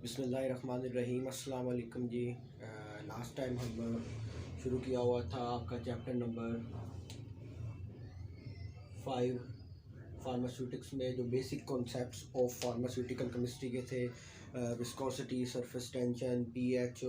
बिस्मिल्लाहिर्रहमानिर्रहीम। अस्सलाम वालेकुम जी। लास्ट टाइम हम शुरू किया हुआ था आपका चैप्टर नंबर 5 फार्मास्यूटिक्स में जो basic concepts of pharmaceutical chemistry के थे, viscosity, surface tension, pH,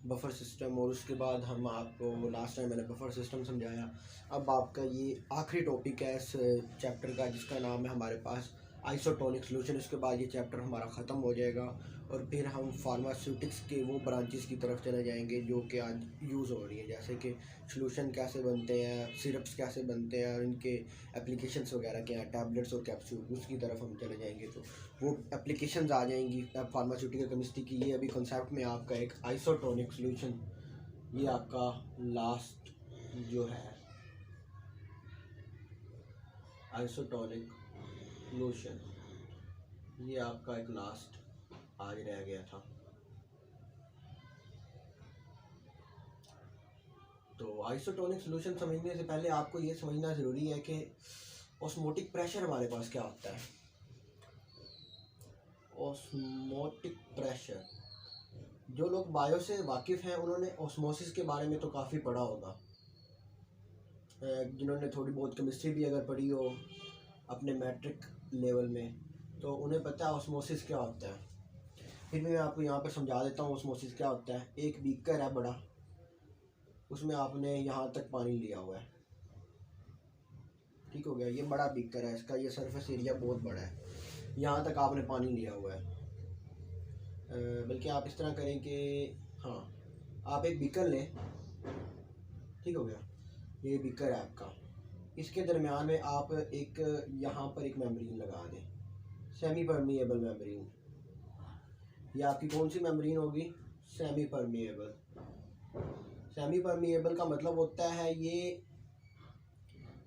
buffer system, और उसके बाद हम आपको लास्ट टाइम मैंने बफर सिस्टम समझाया। अब आपका ये आखिरी टॉपिक है इस चैप्टर का, जिसका नाम है हमारे पास आइसोटोनिक सॉल्यूशन। उसके बाद ये चैप्टर हमारा ख़त्म हो जाएगा और फिर हम फार्मास्यूटिक्स के वो ब्रांचेस की तरफ चले जाएंगे जो कि आज यूज़ हो रही है, जैसे कि सॉल्यूशन कैसे बनते हैं, सिरप्स कैसे बनते हैं और इनके एप्लीकेशंस वगैरह क्या हैं, टैबलेट्स और कैप्सूल, उसकी तरफ हम चले जाएंगे। तो वो एप्लीकेशंस आ जाएंगी अब फार्मास्यूटिकल केमिस्ट्री की। ये अभी कॉन्सेप्ट में आपका एक आइसोटोनिक सॉल्यूशन, ये आपका लास्ट जो है आइसोटोनिक सॉल्यूशन, ये आपका एक लास्ट आज रह गया था। तो आइसोटोनिक सॉल्यूशन समझने से पहले आपको ये समझना ज़रूरी है कि ऑस्मोटिक प्रेशर हमारे पास क्या होता है। ऑस्मोटिक प्रेशर, जो लोग बायो से वाकिफ़ हैं उन्होंने ऑस्मोसिस के बारे में तो काफ़ी पढ़ा होगा। जिन्होंने थोड़ी बहुत केमिस्ट्री भी अगर पढ़ी हो अपने मैट्रिक लेवल में, तो उन्हें पता है ऑस्मोसिस क्या होता है। फिर भी मैं आपको यहाँ पर समझा देता हूँ ऑस्मोसिस क्या होता है। एक बीकर है बड़ा, उसमें आपने यहाँ तक पानी लिया हुआ है, ठीक हो गया। ये बड़ा बीकर है, इसका ये सरफेस एरिया बहुत बड़ा है, यहाँ तक आपने पानी लिया हुआ है। बल्कि आप इस तरह करें कि हाँ, आप एक बीकर लें, ठीक हो गया। ये बीकर है आपका, इसके दरमियान में आप एक यहाँ पर एक मेम्ब्रेन लगा दें, सेमी परमिएबल मेम्ब्रेन। ये आपकी कौन सी मेम्ब्रेन होगी? Semi permeable. सेमी परमिएबल का मतलब होता है ये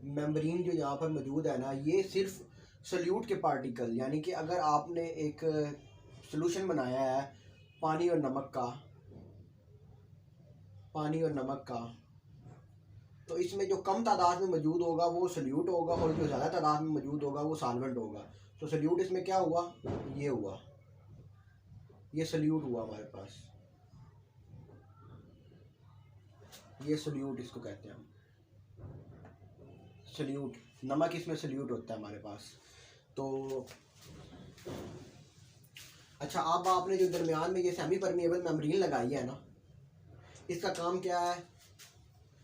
मेम्ब्रेन जो यहाँ पर मौजूद है ना, ये सिर्फ सॉल्यूट के पार्टिकल, यानी कि अगर आपने एक सॉल्यूशन बनाया है पानी और नमक का, तो इसमें जो कम तादाद में मौजूद होगा वो सॉल्यूट होगा और जो ज़्यादा तादाद में मौजूद होगा वो सॉल्वेंट होगा। तो सॉल्यूट इसमें क्या हुआ? ये हुआ, ये सॉल्यूट हुआ हमारे पास, ये सॉल्यूट इसको कहते हैं हम, सॉल्यूट। नमक इसमें सॉल्यूट होता है हमारे पास। तो अच्छा, अब आपने जो दरमियान में ये सेमी परमिएबल मेम्ब्रेन लगाई है ना, इसका काम क्या है?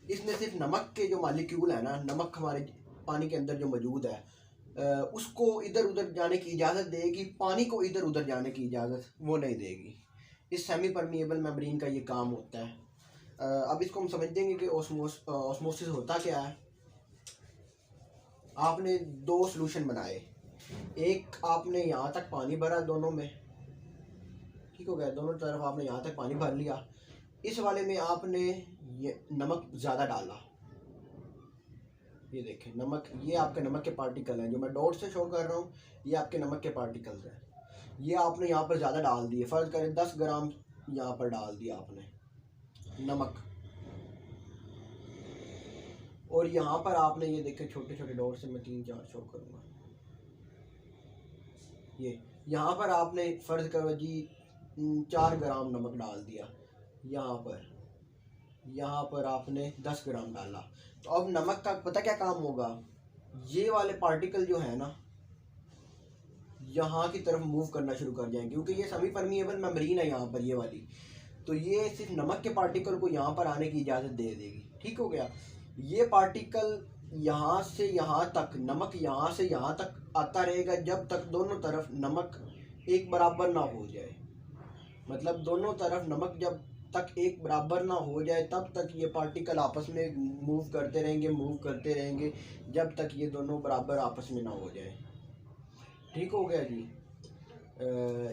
इसमें सिर्फ नमक के जो मॉलिक्यूल है ना, नमक हमारे पानी के अंदर जो मौजूद है, उसको इधर उधर जाने की इजाज़त देगी, पानी को इधर उधर जाने की इजाज़त वो नहीं देगी। इस सेमी परमिएबल मेम्ब्रेन का ये काम होता है। अब इसको हम समझ देंगे कि ऑस्मोसिस होता क्या है। आपने दो सॉल्यूशन बनाए, एक आपने यहाँ तक पानी भरा दोनों में, ठीक हो गया, दोनों तरफ आपने यहाँ तक पानी भर लिया। इस वाले में आपने ये नमक ज़्यादा डाला, ये देखें नमक, ये आपके नमक के पार्टिकल हैं जो मैं डॉट से शो कर रहा हूँ, ये आपके नमक के पार्टिकल्स हैं। ये आपने यहाँ पर ज़्यादा डाल दिए, फ़र्ज़ करें 10 ग्राम यहाँ पर डाल दिया आपने नमक, और यहाँ पर आपने ये देखें छोटे छोटे डॉट से मैं 3-4 शो करूँगा। ये यहाँ पर आपने फ़र्ज़ करो जी 4 ग्राम नमक डाल दिया, यहाँ पर आपने 10 ग्राम डाला। तो अब नमक का पता क्या काम होगा? ये वाले पार्टिकल जो है ना, यहाँ की तरफ मूव करना शुरू कर जाएंगे, क्योंकि ये सेमी परमिएबल मेम्ब्रेन है यहाँ पर ये वाली, तो ये सिर्फ नमक के पार्टिकल को यहाँ पर आने की इजाज़त दे देगी, ठीक हो गया। ये पार्टिकल यहाँ से यहाँ तक, नमक यहाँ से यहाँ तक आता रहेगा जब तक दोनों तरफ नमक एक बराबर ना हो जाए। मतलब दोनों तरफ नमक जब तक एक बराबर ना हो जाए तब तक ये पार्टिकल आपस में मूव करते रहेंगे जब तक ये दोनों बराबर आपस में ना हो जाए, ठीक हो गया जी।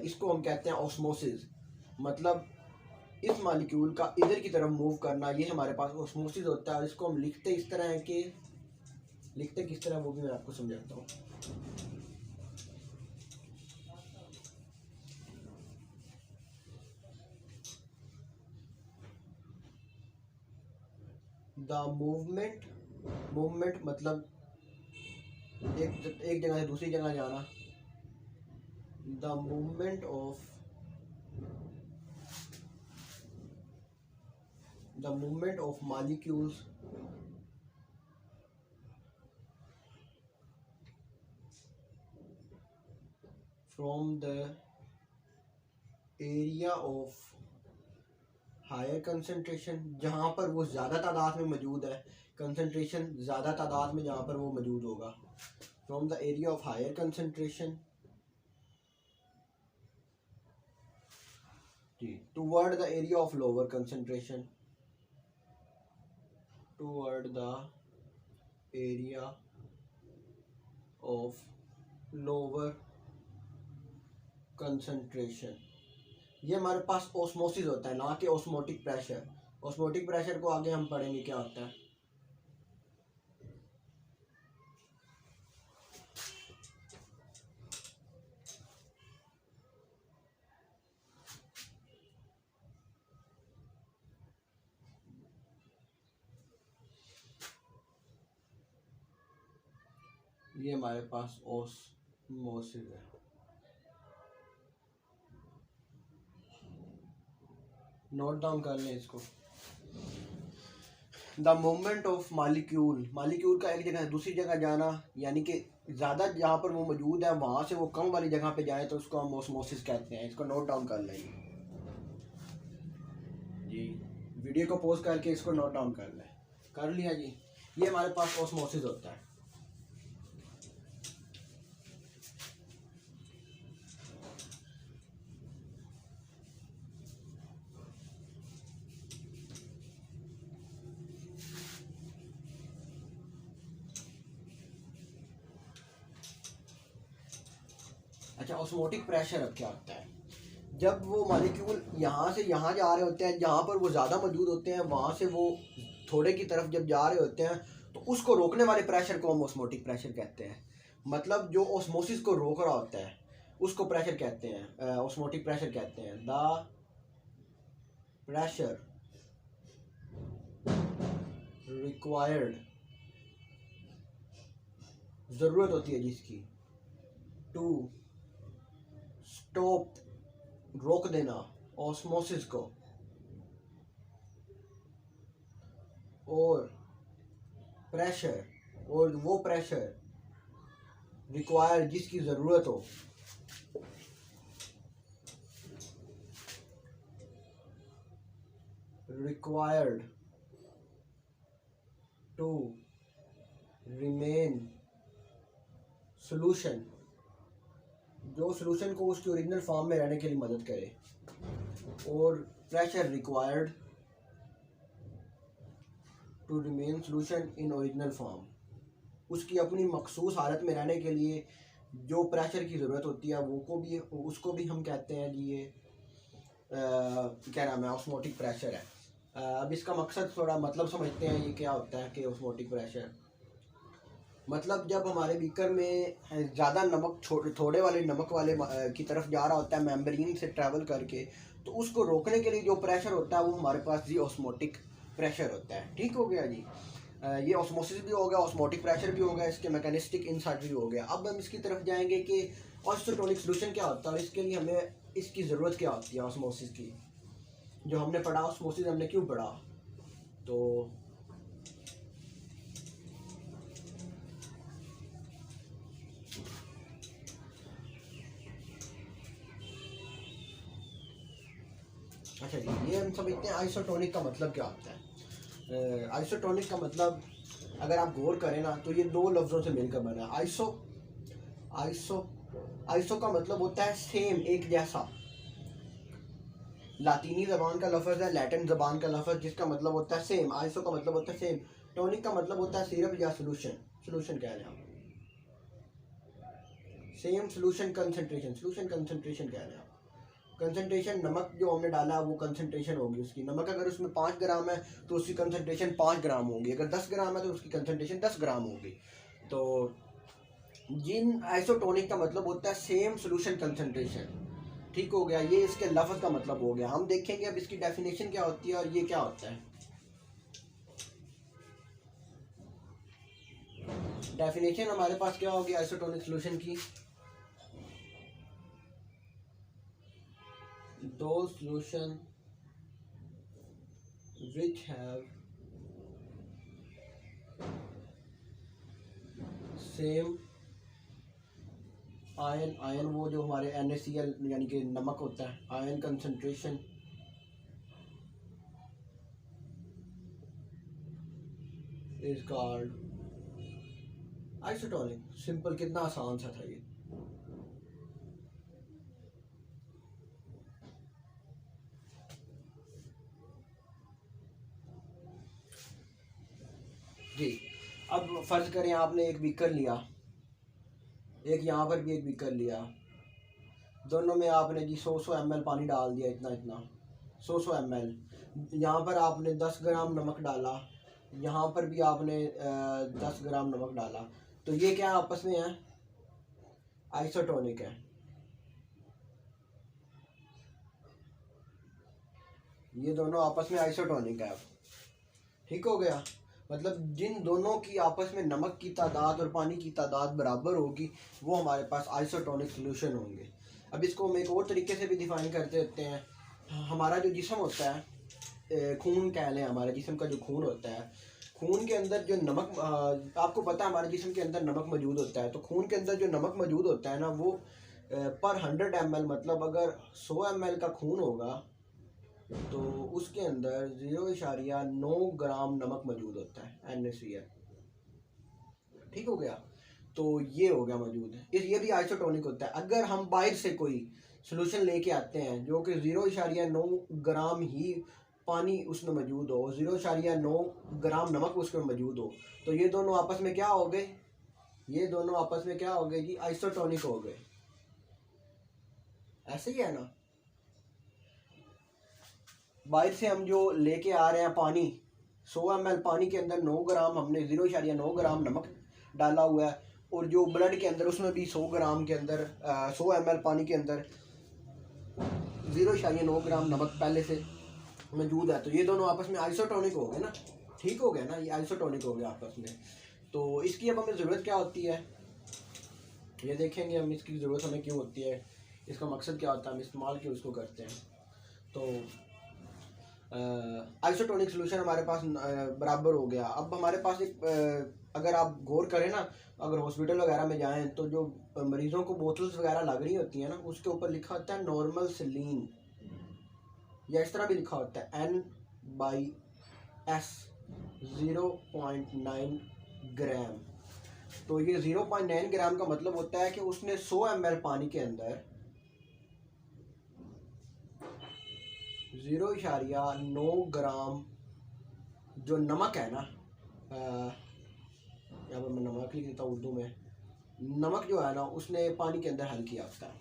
इसको हम कहते हैं ऑस्मोसिस। मतलब इस मॉलिक्यूल का इधर की तरफ मूव करना, ये हमारे पास ऑस्मोसिस होता है। और इसको हम लिखते इस तरह है कि, लिखते किस तरह वो भी मैं आपको समझाता हूँ। द मूवमेंट मतलब एक जगह से दूसरी जगह जाना। The movement of the movement of molecules from the area of higher concentration, जहाँ पर वो ज़्यादा तादाद में मौजूद है, कंसंट्रेशन ज़्यादा तादाद में जहाँ पर वो मौजूद होगा, from the area of higher concentration toward the area of lower concentration, toward the area of lower concentration. ये हमारे पास ऑस्मोसिस होता है, ना कि ऑस्मोटिक प्रेशर। ऑस्मोटिक प्रेशर को आगे हम पढ़ेंगे क्या होता है। ये हमारे पास ऑस्मोसिस है। नोट डाउन कर लें इसको। The movement of molecule, molecule का एक जगह से दूसरी जगह जाना, यानी कि ज़्यादा जहाँ पर वो मौजूद है वहाँ से वो कम वाली जगह पे जाए तो उसको हम ऑस्मोसिस कहते हैं। इसको नोट डाउन कर लें जी, वीडियो को पॉज करके इसको नोट डाउन कर लें। कर लिया जी। ये हमारे पास ऑस्मोसिस होता है। अच्छा, ऑस्मोटिक प्रेशर अब क्या होता है। जब वो मॉलिक्यूल यहाँ से यहाँ जा रहे होते हैं, जहाँ पर वो ज़्यादा मौजूद होते हैं वहाँ से वो थोड़े की तरफ जब जा रहे होते हैं तो उसको रोकने वाले प्रेशर को हम ऑस्मोटिक प्रेशर कहते हैं। मतलब जो ऑस्मोसिस को रोक रहा होता है उसको प्रेशर कहते हैं, ऑस्मोटिक प्रेशर कहते हैं। द प्रेशर रिक्वायर्ड, ज़रूरत होती है जिसकी, टू स्टॉप, रोक देना ऑस्मोसिस को, और प्रेशर, और वो प्रेशर रिक्वायर जिसकी ज़रूरत हो, रिक्वायर्ड टू रिमेन सॉल्यूशन, जो सॉल्यूशन को उसकी ओरिजिनल फॉर्म में रहने के लिए मदद करे, और pressure required to remain solution in original form, उसकी अपनी मखसूस हालत में रहने के लिए जो प्रेशर की ज़रूरत होती है वो को भी, उसको भी हम कहते हैं जी ये क्या नाम है, ऑस्मोटिक प्रेशर है। अब इसका मकसद थोड़ा मतलब समझते हैं ये क्या होता है कि ऑस्मोटिक प्रेशर मतलब जब हमारे बीकर में ज़्यादा नमक थोड़े वाले नमक वाले की तरफ जा रहा होता है मेम्ब्रेन से ट्रैवल करके, तो उसको रोकने के लिए जो प्रेशर होता है वो हमारे पास जी ऑस्मोटिक प्रेशर होता है। ठीक हो गया जी। ये ऑस्मोसिस भी हो गया, ऑस्मोटिक प्रेशर भी हो गया, इसके मैकेनिस्टिक इंसाइट भी हो गया। अब हम इसकी तरफ जाएंगे कि आइसोटोनिक सॉल्यूशन क्या होता है और इसके लिए हमें इसकी ज़रूरत क्या होती है ऑस्मोसिस की। जो हमने पढ़ा ऑस्मोसिस हमने क्यों पढ़ा, तो अच्छा जी, ये हम समझते हैं आइसोटोनिक का मतलब क्या होता है। आइसोटोनिक का मतलब अगर आप गौर करें ना तो ये दो लफ्ज़ों से मिलकर बना है। आइसो आइसो आइसो का मतलब होता है सेम, एक जैसा। लातीनी ज़बान का लफ्ज़ है, लैटिन ज़बान का लफ्ज़ जिसका मतलब होता है सेम। आइसो का मतलब होता है सेम। टोनिक का मतलब होता है सिरप या सोल्यूशन, सोल्यूशन कह रहे हैं आप। Same solution concentration, solution concentration कह रहे हैं आप। कंसंट्रेशन नमक जो हमने डाला है वो कंसंट्रेशन होगी उसकी। नमक अगर उसमें 5 ग्राम है तो उसकी कंसंट्रेशन 5 ग्राम होगी। अगर 10 ग्राम है तो उसकी कंसंट्रेशन 10 ग्राम होगी। तो जिन आइसोटोनिक का मतलब होता है सेम सोल्यूशन कंसंट्रेशन। ठीक हो गया, ये इसके लफ्ज़ का मतलब हो गया। हम देखेंगे अब इसकी डेफिनेशन क्या होती है और ये क्या होता है। डेफिनेशन हमारे पास क्या होगी आइसोटोनिक सोल्यूशन की, दो solution which have same ion वो जो हमारे NaCl यानी कि नमक होता है, ion concentration is called isotonic. Simple, कितना आसान सा था ये। जी, अब फर्ज करें आपने एक बीकर लिया, एक यहाँ पर भी एक बीकर लिया, दोनों में आपने जी 100 ml पानी डाल दिया, इतना इतना 100 ml। यहाँ पर आपने 10 ग्राम नमक डाला, यहाँ पर भी आपने 10 ग्राम नमक डाला, तो ये क्या आपस में है? आइसोटोनिक है। ये दोनों आपस में आइसोटोनिक है। ठीक हो गया। मतलब जिन दोनों की आपस में नमक की तादाद और पानी की तादाद बराबर होगी वो हमारे पास आइसोटोनिक सॉल्यूशन होंगे। अब इसको हम एक और तरीके से भी डिफाइन करते होते हैं। हमारा जो जिस्म होता है, खून कह लें, हमारे जिस्म का जो खून होता है, खून के अंदर जो नमक, आपको पता है हमारे जिस्म के अंदर नमक मौजूद होता है, तो खून के अंदर जो नमक मौजूद होता है ना, वो पर 100 ml, मतलब अगर 100 ml का खून होगा तो उसके अंदर 0.9 ग्राम नमक मौजूद होता है, NaCl। ठीक हो गया। तो ये हो गया मौजूद है, ये भी आइसोटोनिक होता है। अगर हम बाहर से कोई सोल्यूशन लेके आते हैं जो कि 0.9 ग्राम ही पानी उसमें मौजूद हो, 0.9 ग्राम नमक उसमें मौजूद हो, तो ये दोनों आपस में क्या हो गए? ये दोनों आपस में क्या हो गए जी? आइसोटोनिक हो गए। ऐसे ही है ना। बाहर से हम जो लेके आ रहे हैं पानी, 100 ml पानी के अंदर 9 ग्राम हमने 0.9 ग्राम नमक डाला हुआ है, और जो ब्लड के अंदर उसमें भी 100 ग्राम के अंदर 100 ml पानी के अंदर 0.9 ग्राम नमक पहले से मौजूद है, तो ये दोनों आपस में आइसोटोनिक हो गए ना। ठीक हो गया ना, ये आइसोटोनिक हो गया आपस में। तो इसकी अब हमें ज़रूरत क्या होती है, ये देखेंगे हम। इसकी ज़रूरत हमें क्यों होती है, इसका मकसद क्या होता है, हम इस्तेमाल क्यों इसको करते हैं। तो आइसोटोनिक सोल्यूशन हमारे पास बराबर हो गया। अब हमारे पास एक अगर आप गौर करें ना, अगर हॉस्पिटल वगैरह में जाएं तो जो मरीज़ों को बोतल्स वगैरह लग रही होती हैं ना, उसके ऊपर लिखा होता है नॉर्मल सलीन, या इस तरह भी लिखा होता है N/S 0.9 ग्राम। तो ये 0.9 ग्राम का मतलब होता है कि उसने 100 ml पानी के अंदर 0.9 ग्राम जो नमक है ना, यहाँ पर मैं नमक लिख देता हूँ उर्दू में, नमक जो है ना उसने पानी के अंदर हल किया होता है।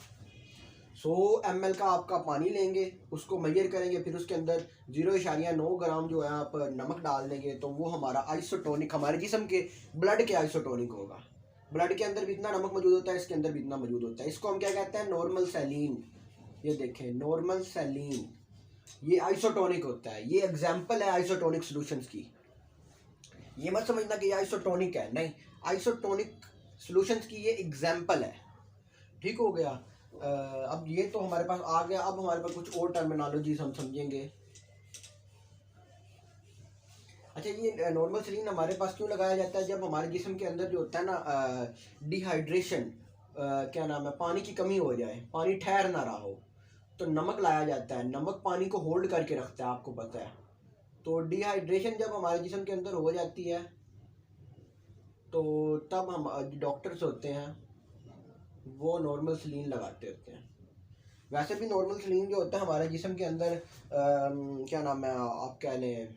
100 ml का आपका पानी लेंगे, उसको मेजर करेंगे, फिर उसके अंदर 0.9 ग्राम जो है आप नमक डाल देंगे, तो वो हमारा आइसोटोनिक, हमारे जिस्म के ब्लड के आइसोटोनिक होगा। ब्लड के अंदर भी इतना नमक मौजूद होता है, इसके अंदर भी इतना मौजूद होता है। इसको हम क्या कहते हैं? नॉर्मल सैलीन। ये देखें, नॉर्मल सैलीन, ये आइसोटोनिक होता है। ये एग्जाम्पल है आइसोटोनिक सॉल्यूशंस की। ये मत समझना कि ये आइसोटोनिक है, नहीं, आइसोटोनिक सॉल्यूशंस की ये एग्जाम्पल है। ठीक हो गया। अब ये तो हमारे पास आ गया। अब हमारे पास कुछ और टर्मिनोलॉजीज हम समझेंगे। अच्छा, ये नॉर्मल सलीन हमारे पास क्यों लगाया जाता है? जब हमारे जिस्म के अंदर जो होता है ना, डिहाइड्रेशन, क्या नाम है, पानी की कमी हो जाए, पानी ठहर ना रहा हो, तो नमक लाया जाता है। नमक पानी को होल्ड करके रखता है, आपको पता है। तो डिहाइड्रेशन जब हमारे जिस्म के अंदर हो जाती है, तो तब हम डॉक्टर्स होते हैं वो नॉर्मल सलीन लगाते होते हैं। वैसे भी नॉर्मल सलीन जो होता है हमारे जिस्म के अंदर क्या नाम है, आप कह लें,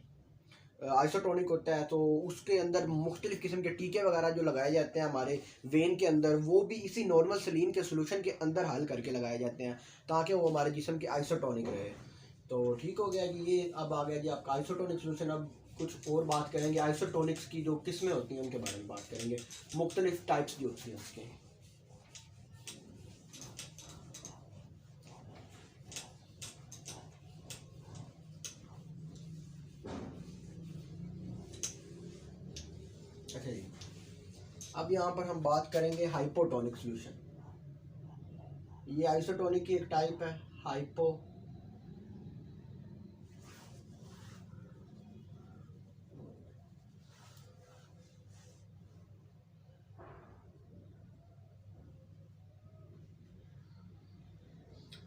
आइसोटोनिक होता है। तो उसके अंदर मुख्तलिफ़ किस्म के टीके वगैरह जो लगाए जाते हैं हमारे वेन के अंदर, वो भी इसी नॉर्मल सलीन के सोल्यूशन के अंदर हल करके लगाए जाते हैं, ताकि वो हमारे जिस्म के आइसोटोनिक रहे। तो ठीक हो गया कि ये अब आ गया जी आपका आइसोटोनिक सोल्यूशन। अब कुछ और बात करेंगे, आइसोटोनिक्स की जो किस्में होती हैं उनके बारे में बात करेंगे, मुख्तलिफ टाइप्स जो होती हैं उसके। अच्छा जी, अब यहाँ पर हम बात करेंगे हाइपोटोनिक सोल्यूशन। ये आइसोटोनिक की एक टाइप है, हाइपो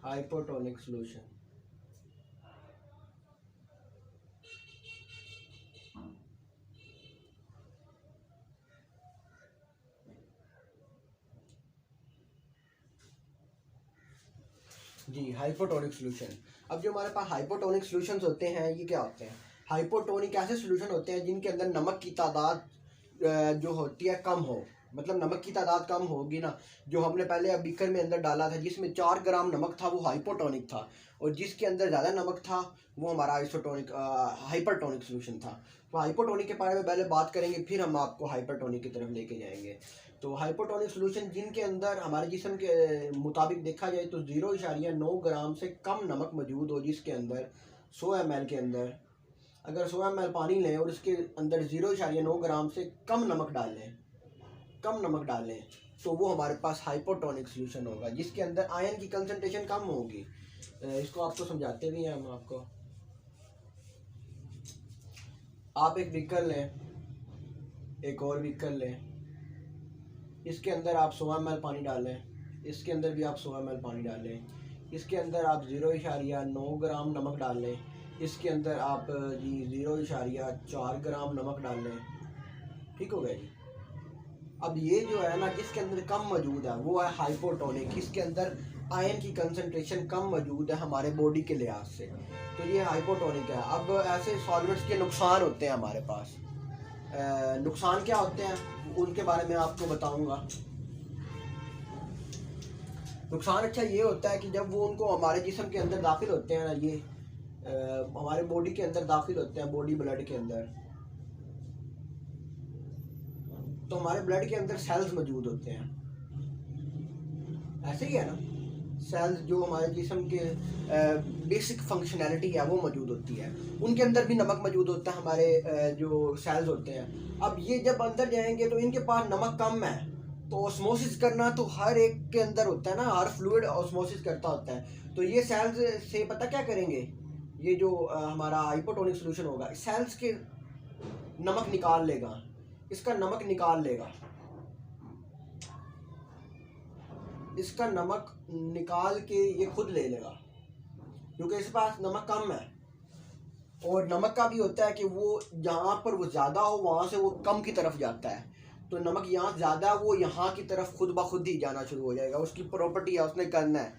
हाइपोटोनिक सॉल्यूशन। जी, हाइपोटोनिक सॉल्यूशन। अब जो हमारे पास हाइपोटोनिक सॉल्यूशंस होते हैं ये क्या होते हैं? हाइपोटोनिक ऐसे सॉल्यूशन होते हैं जिनके अंदर नमक की तादाद जो होती है कम हो, मतलब नमक की तादाद कम होगी ना। जो हमने पहले बीकर में अंदर डाला था जिसमें 4 ग्राम नमक था वो हाइपोटोनिक था, और जिसके अंदर ज़्यादा नमक था वो हमारा आइसोटोनिक हाइपरटोनिक सॉल्यूशन था। तो हाइपोटोनिक के बारे में पहले बात करेंगे, फिर हम आपको हाइपरटोनिक की तरफ लेके जाएंगे। तो हाइपोटोनिक सॉल्यूशन जिनके अंदर हमारे जिस्म के मुताबिक देखा जाए तो 0.9 ग्राम से कम नमक मौजूद हो, जिसके अंदर 100 ml के अंदर अगर 100 ml पानी लें और उसके अंदर 0.9 ग्राम से कम नमक डालें तो वो हमारे पास हाइपोटोनिक सॉल्यूशन होगा, जिसके अंदर आयन की कंसंट्रेशन कम होगी। इसको आपको समझाते भी हैं हम आपको। आप एक बीकर लें, एक और बीकर लें, इसके अंदर आप 100 ml पानी डालें, इसके अंदर भी आप 100 ml पानी डालें, इसके अंदर आप 0.9 ग्राम नमक डालें, इसके अंदर आप जी 0.4 ग्राम नमक डालें। ठीक हो गया जी। अब ये जो है ना जिसके अंदर कम मौजूद है वो है हाइपोटोनिक, इसके अंदर आयन की कंसंट्रेशन कम मौजूद है हमारे बॉडी के लिहाज से, तो ये हाइपोटोनिक है। अब ऐसे सॉल्वेंट्स के नुकसान होते हैं हमारे पास। नुकसान क्या होते हैं उनके बारे में आपको बताऊंगा। नुकसान अच्छा ये होता है कि जब वो उनको हमारे जिस्म के अंदर दाखिल होते हैं ना, ये हमारे बॉडी के अंदर दाखिल होते हैं, बॉडी ब्लड के अंदर, तो हमारे ब्लड के अंदर सेल्स मौजूद होते हैं, ऐसे ही है ना। सेल्स जो हमारे जिस्म के बेसिक फंक्शनैलिटी है वो मौजूद होती है, उनके अंदर भी नमक मौजूद होता है, हमारे जो सेल्स होते हैं। अब ये जब अंदर जाएंगे तो इनके पास नमक कम है, तो ऑस्मोसिस करना तो हर एक के अंदर होता है ना, हर फ्लूइड ऑस्मोसिस करता होता है। तो ये सेल्स से पता क्या करेंगे, ये जो हमारा हाइपोटोनिक सॉल्यूशन होगा सेल्स के नमक निकाल लेगा, इसका नमक निकाल लेगा, इसका नमक निकाल के ये खुद ले लेगा, क्योंकि इसके पास नमक कम है। और नमक का भी होता है कि वो जहाँ पर वो ज़्यादा हो वहाँ से वो कम की तरफ जाता है, तो नमक यहाँ ज़्यादा वो यहाँ की तरफ खुद ब खुद ही जाना शुरू हो जाएगा, उसकी प्रॉपर्टी है उसने करना है,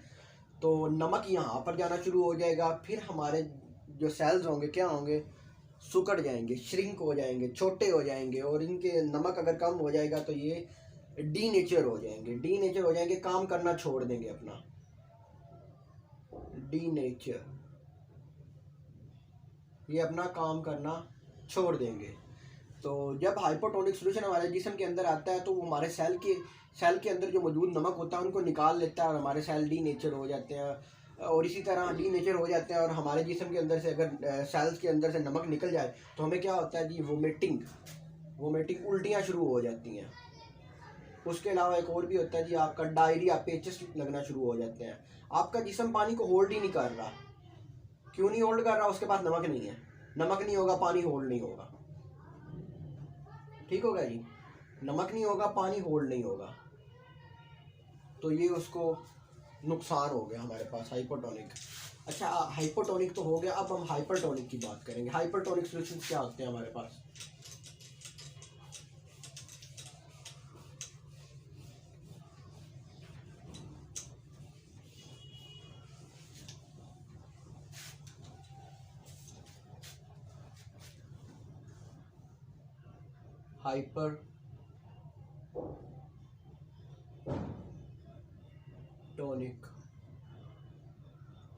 तो नमक यहाँ पर जाना शुरू हो जाएगा। फिर हमारे जो सेल्स होंगे क्या होंगे, सुकड़ जाएंगे, श्रिंक हो जाएंगे, छोटे हो जाएंगे, और इनके नमक अगर कम हो जाएगा तो ये डी नेचर हो जाएंगे, काम करना छोड़ देंगे अपना, डी नेचर, ये अपना काम करना छोड़ देंगे। तो जब हाइपोटोनिक सॉल्यूशन हमारे जिस्म के अंदर आता है तो वो हमारे सेल के अंदर जो मौजूद नमक होता है उनको निकाल लेता है और हमारे सेल डी नेचर हो जाते हैं, और इसी तरह डी नेचर हो जाते हैं। और हमारे जिस्म के अंदर से अगर सेल्स के अंदर से नमक निकल जाए तो हमें क्या होता है जी, वोमिटिंग उल्टियाँ शुरू हो जाती हैं। उसके अलावा एक और भी होता है जी, आपका डायरिया, पेचिस लगना शुरू हो जाते हैं। आपका जिस्म पानी को होल्ड ही नहीं कर रहा, क्यों नहीं होल्ड कर रहा, उसके पास नमक नहीं है, नमक नहीं होगा पानी होल्ड नहीं होगा। ठीक होगा जी, नमक नहीं होगा पानी होल्ड नहीं होगा, तो ये उसको नुकसान हो गया हमारे पास हाइपोटोनिक। अच्छा, हाइपोटोनिक तो हो गया, अब हम हाइपरटोनिक की बात करेंगे। हाइपरटोनिक सॉल्यूशन क्या होते हैं हमारे पास? हाइपरटोनिक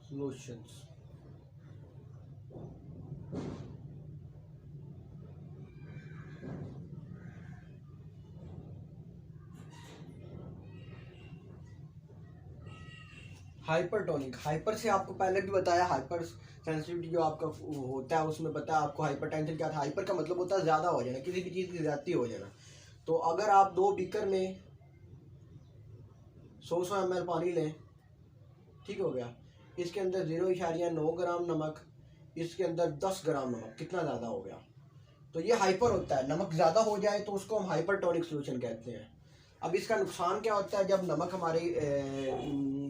सॉल्यूशंस हाइपरटोनिक, हाइपर से आपको पहले भी बताया, हाइपर सेंसिटिविटी जो आपका होता है उसमें पता है आपको हाइपरटेंशन क्या था। हाइपर का मतलब होता है ज़्यादा हो जाना, किसी भी चीज़ की ज़्यादती हो जाना। तो अगर आप 2 बीकर में 100 ml पानी लें, ठीक हो गया, इसके अंदर 0.9 ग्राम नमक, इसके अंदर 10 ग्राम नमक, कितना ज़्यादा हो गया, तो ये हाइपर होता है। नमक ज़्यादा हो जाए तो उसको हम हाइपरटोनिक सॉल्यूशन कहते हैं। अब इसका नुकसान क्या होता है, जब नमक हमारे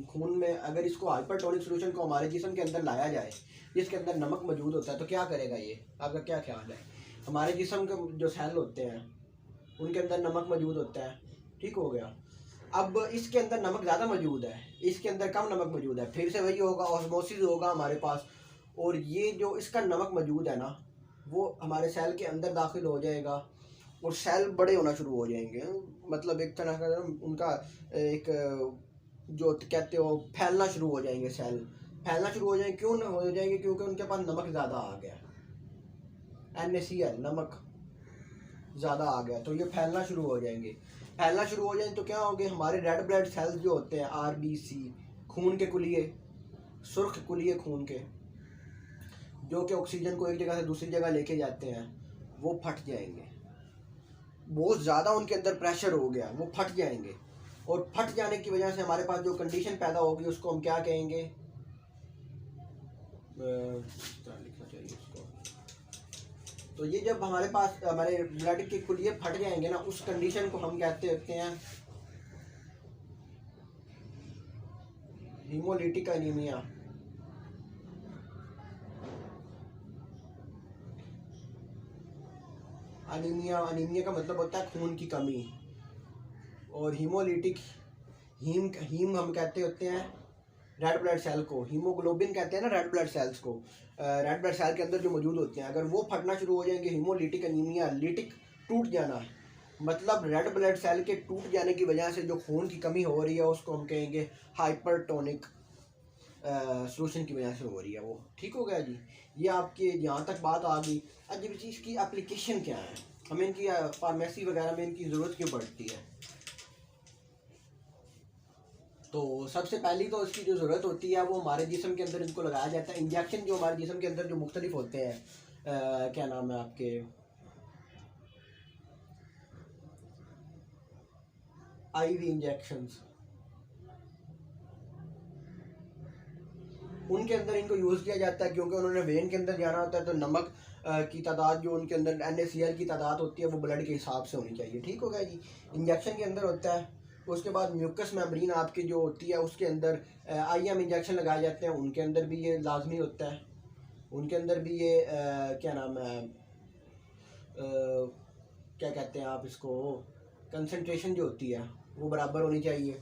खून में अगर इसको हाइपरटोनिक सोल्यूशन को हमारे जिस्म के अंदर लाया जाए, जिसके अंदर नमक मौजूद होता है, तो क्या करेगा ये? आपका क्या ख्याल है? हमारे जिस्म के जो सेल होते हैं उनके अंदर नमक मौजूद होता है, ठीक हो गया। अब इसके अंदर नमक ज़्यादा मौजूद है, इसके अंदर कम नमक मौजूद है, फिर से वही होगा, ऑस्मोसिस होगा हमारे पास, और ये जो इसका नमक मौजूद है ना वो हमारे सेल के अंदर दाखिल हो जाएगा और सेल बड़े होना शुरू हो जाएंगे। मतलब एक तरह का उनका एक जो कहते हो फैलना शुरू हो जाएंगे, सेल फैलना शुरू हो जाएंगे। क्यों हो जाएंगे? क्योंकि उनके पास नमक ज़्यादा आ गया, NaCl नमक ज़्यादा आ गया, तो ये फैलना शुरू हो जाएंगे। फैलना शुरू हो जाएंगे तो क्या होंगे? हमारे रेड ब्लड सेल्स जो होते हैं, RBC, खून के कुलिये, सुर्ख कुलिये खून के, जो कि ऑक्सीजन को एक जगह से दूसरी जगह लेके जाते हैं, वो फट जाएंगे। बहुत ज़्यादा उनके अंदर प्रेशर हो गया, वो फट जाएंगे। और फट जाने की वजह से हमारे पास जो कंडीशन पैदा होगी उसको हम क्या कहेंगे? लिखना चाहिए उसको। तो ये जब हमारे पास हमारे ब्लड के कुलिये फट जाएंगे ना, उस कंडीशन को हम कहते होते हैं हीमोलिटिक एनीमिया। अनीमिया का मतलब होता है खून की कमी। और हीमोलिटिक, हीम हम कहते होते हैं रेड ब्लड सेल को, हीमोग्लोबिन कहते हैं ना रेड ब्लड सेल्स को। रेड ब्लड सेल के अंदर जो मौजूद होते हैं, अगर वो फटना शुरू हो जाएंगे, हीमोलिटिक एनीमिया, लिटिक टूट जाना, मतलब रेड ब्लड सेल के टूट जाने की वजह से जो खून की कमी हो रही है उसको हम कहेंगे हाइपरटोनिक सोल्यूशन की वजह से हो रही है वो। ठीक हो गया जी, ये आपके यहाँ तक बात आ गई। अब जब चीज़ की एप्लीकेशन क्या है, हमें इनकी फार्मेसी वगैरह में इनकी ज़रूरत क्यों पड़ती है? तो सबसे पहली तो इसकी जो ज़रूरत होती है वो हमारे जिस्म के अंदर इनको लगाया जाता है। इंजेक्शन जो हमारे जिस्म के अंदर जो मुख्तलिफ होते हैं, क्या नाम है आपके, IV इंजेक्शंस, उनके अंदर इनको यूज़ किया जाता है क्योंकि उन्होंने वेन के अंदर जाना होता है। तो नमक की तादाद जो उनके अंदर NaCl की तादाद होती है वो ब्लड के हिसाब से होनी चाहिए। ठीक हो गया जी, इंजेक्शन के अंदर होता है। उसके बाद म्यूकस मेम्ब्रेन आपकी जो होती है उसके अंदर IM इंजेक्शन लगाए जाते हैं, उनके अंदर भी ये लाजमी होता है। उनके अंदर भी ये क्या नाम है, क्या कहते हैं आप इसको, कंसंट्रेशन जो होती है वो बराबर होनी चाहिए।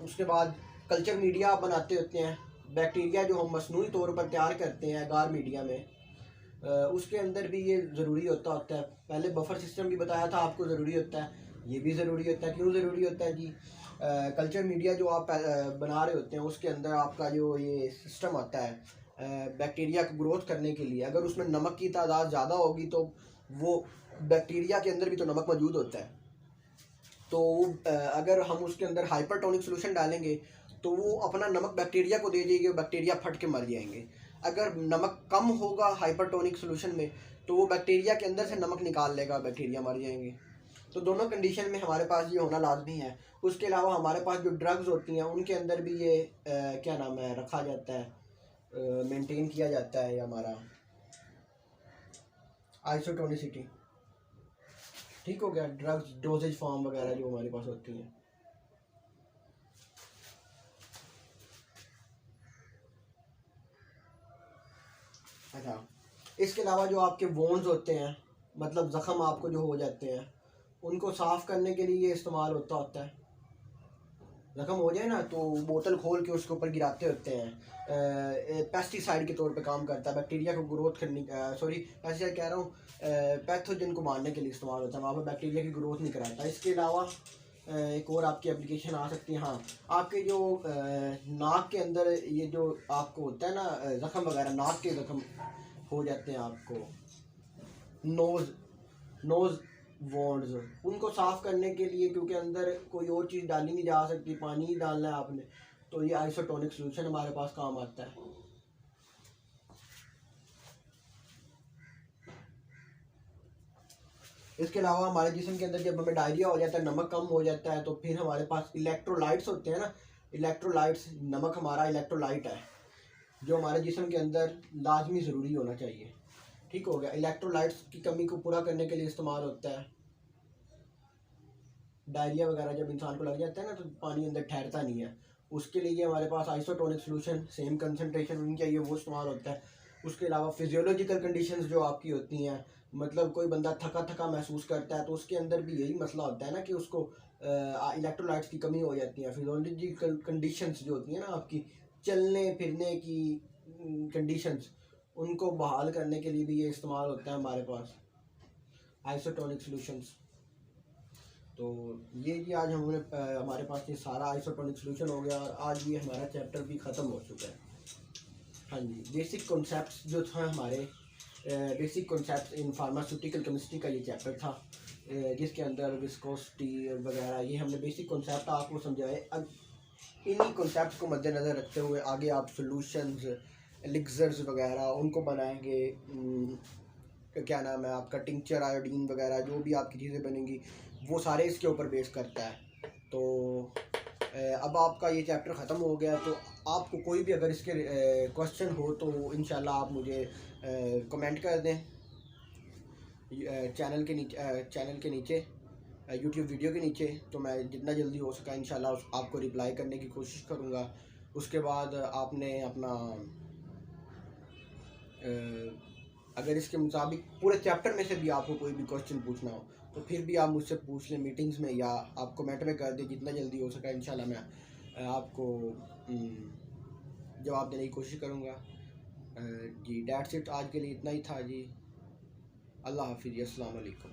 उसके बाद कल्चर मीडिया आप बनाते होते हैं, बैक्टीरिया जो हम मसनूई तौर पर तैयार करते हैं गार मीडिया में, उसके अंदर भी ये ज़रूरी होता है। पहले बफर सिस्टम भी बताया था आपको, ज़रूरी होता है, ये भी ज़रूरी होता है। क्यों ज़रूरी होता है जी? कल्चर मीडिया जो आप बना रहे होते हैं उसके अंदर आपका जो ये सिस्टम आता है बैक्टीरिया को ग्रोथ करने के लिए, अगर उसमें नमक की तादाद ज़्यादा होगी तो वो बैक्टीरिया के अंदर भी तो नमक मौजूद होता है, तो अगर हम उसके अंदर हाइपरटोनिक सोल्यूशन डालेंगे तो वो अपना नमक बैक्टीरिया को दे देगी, बैक्टीरिया फट के मर जाएंगे। अगर नमक कम होगा हाइपरटोनिक सोल्यूशन में तो वो बैक्टीरिया के अंदर से नमक निकाल लेगा, बैक्टीरिया मर जाएंगे। तो दोनों कंडीशन में हमारे पास ये होना लाजमी है। उसके अलावा हमारे पास जो ड्रग्स होती हैं उनके अंदर भी ये क्या नाम है रखा जाता है, मेंटेन किया जाता है हमारा आइसोटोनिसिटी। ठीक हो गया, ड्रग्स डोजेज फॉर्म वगैरह जो हमारे पास होती हैं। अच्छा, इसके अलावा जो आपके वोन्स होते हैं, मतलब ज़ख़म आपको जो हो जाते हैं, उनको साफ़ करने के लिए ये इस्तेमाल होता है। ज़ख़म हो जाए ना तो बोतल खोल के उसके ऊपर गिराते होते हैं, पेस्टिसाइड के तौर पे काम करता है, बैक्टीरिया को ग्रोथ करने, सॉरी पेस्टिसाइड कह रहा हूँ, पैथोजन को मारने के लिए इस्तेमाल होता है, वहाँ पर बैक्टीरिया की ग्रोथ नहीं कराता। इसके अलावा एक और आपकी एप्लीकेशन आ सकती है। हाँ, आपके जो नाक के अंदर ये जो आपको होता है ना ज़ख़म वगैरह, नाक के ज़ख़म हो जाते हैं आपको, नोज़ वॉन्ड्स, उनको साफ़ करने के लिए, क्योंकि अंदर कोई और चीज़ डाली नहीं जा सकती, पानी ही डालना है आपने, तो ये आइसोटोनिक सोल्यूशन हमारे पास काम आता है। इसके अलावा हमारे जिस्म के अंदर जब हमें डायरिया हो जाता है, नमक कम हो जाता है, तो फिर हमारे पास इलेक्ट्रोलाइट्स होते हैं ना, इलेक्ट्रोलाइट्स, नमक हमारा इलेक्ट्रोलाइट है जो हमारे जिस्म के अंदर लाजमी ज़रूरी होना चाहिए। ठीक हो गया, इलेक्ट्रोलाइट्स की कमी को पूरा करने के लिए इस्तेमाल होता है। डायरिया वगैरह जब इंसान को लग जाता है ना तो पानी अंदर ठहरता नहीं है, उसके लिए हमारे पास आइसोटोनिक सोल्यूशन सेम कंसनट्रेशन होनी चाहिए, वो इस्तेमाल होता है। उसके अलावा फिजियोलॉजिकल कंडीशंस जो आपकी होती हैं, मतलब कोई बंदा थका थका महसूस करता है तो उसके अंदर भी यही मसला होता है ना कि उसको इलेक्ट्रोलाइट्स की कमी हो जाती है। फिजियोलॉजिकल कंडीशंस जो होती हैं ना आपकी चलने फिरने की कंडीशंस, उनको बहाल करने के लिए भी ये इस्तेमाल होता है हमारे पास आइसोटोनिक सॉल्यूशंस। तो ये जी आज हमने हमारे पास ये सारा आइसोटोनिक सॉल्यूशन हो गया और आज ये हमारा चैप्टर भी ख़त्म हो चुका है। हाँ जी, बेसिक कॉन्सेप्ट्स जो था हमारे basic concepts in pharmaceutical chemistry का ये चैप्टर था, जिसके अंदर विस्कोसिटी वगैरह ये हमने बेसिक कॉन्सेप्ट आपको समझाए। अब इन्हीं कॉन्सेप्ट को मद्देनज़र रखते हुए आगे आप सॉल्यूशंस एलिक्सर्स वगैरह उनको बनाएंगे। क्या नाम है आपका, टिंचर आयोडीन वगैरह जो भी आपकी चीज़ें बनेंगी वो सारे इसके ऊपर बेस करता है। तो अब आपका ये चैप्टर ख़त्म हो गया, तो आपको कोई भी अगर इसके क्वेश्चन हो तो इंशाल्लाह आप मुझे कमेंट कर दें चैनल के नीचे यूट्यूब वीडियो के नीचे, तो मैं जितना जल्दी हो सका इंशाल्लाह आपको रिप्लाई करने की कोशिश करूँगा। उसके बाद आपने अपना अगर इसके मुताबिक पूरे चैप्टर में से भी आपको कोई भी क्वेश्चन पूछना हो तो फिर भी आप मुझसे पूछ लें मीटिंग्स में, या आप कमेंट में कर दें। जितना जल्दी हो सका इंशाल्लाह मैं आपको जवाब देने की कोशिश करूँगा। जी दैट्स इट, आज के लिए इतना ही था जी। अल्लाह हाफिज़, अस्सलाम वालेकुम।